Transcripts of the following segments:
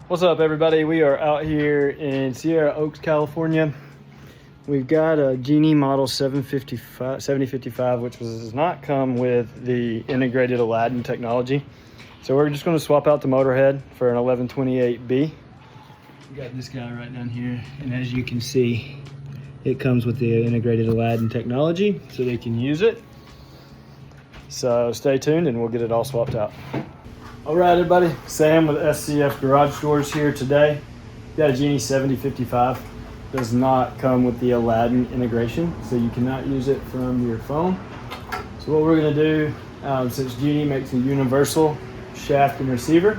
What's up, everybody? We are out here in Sierra Oaks, California. We've got a Genie model 7055, which does not come with the integrated Aladdin technology. So we're just going to swap out the motor head for an 1128B. We got this guy right down here, and as you can see, it comes with the integrated Aladdin technology, so they can use it. So stay tuned, and we'll get it all swapped out. All right, everybody. Sam with SCF Garage Doors here today. Got a Genie 7055. Does not come with the Aladdin integration, so you cannot use it from your phone. So what we're gonna do, since Genie makes a universal shaft and receiver,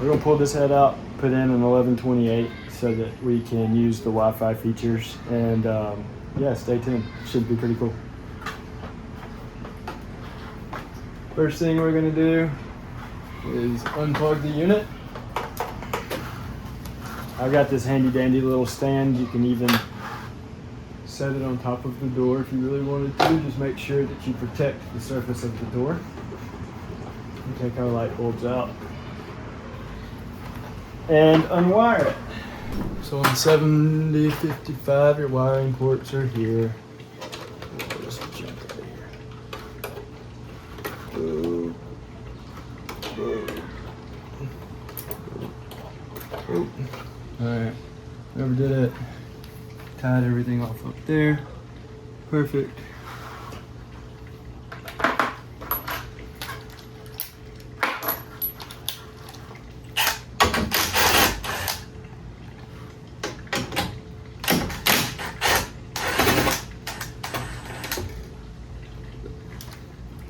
we're gonna pull this head out, put in an 1128 so that we can use the Wi-Fi features, and yeah, stay tuned. Should be pretty cool. First thing we're gonna do is unplug the unit. I've got this handy dandy little stand. You can even set it on top of the door if you really wanted to. Just make sure that you protect the surface of the door. And take our light bulbs out and unwire it. So on the 7055, your wiring ports are here. There's some junk out of here. Boom. Boom. All right, whoever did it, tied everything off up there. Perfect.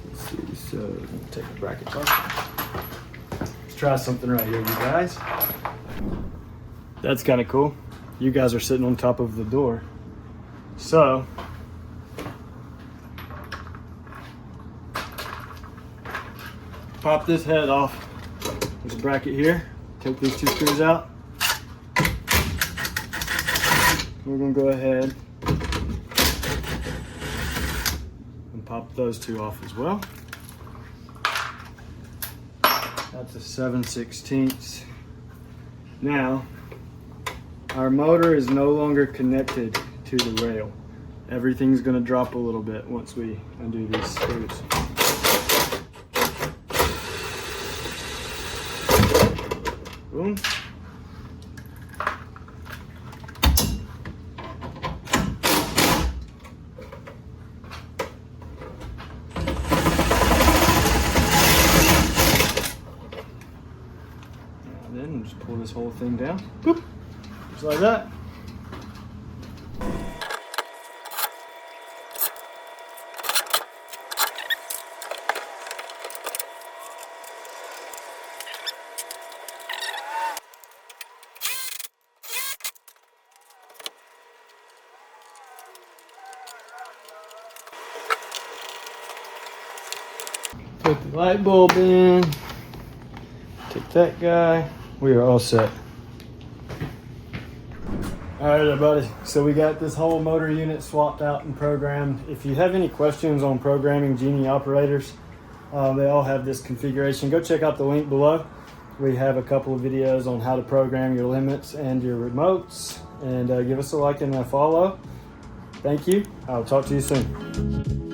Let's see, so take the brackets off. Let's try something right here, you guys. That's kind of cool. You guys are sitting on top of the door. So, pop this head off. There's a bracket here. Take these two screws out. We're gonna go ahead and pop those two off as well. That's a 7/16. Now, our motor is no longer connected to the rail. Everything's gonna drop a little bit once we undo these screws. Boom. And then we'll just pull this whole thing down. Boop. Just like that. Put the light bulb in. Take that guy. We are all set. All right, everybody, so we got this whole motor unit swapped out and programmed. If you have any questions on programming Genie operators, they all have this configuration. Go check out the link below. We have a couple of videos on how to program your limits and your remotes, and give us a like and a follow. Thank you. I'll talk to you soon.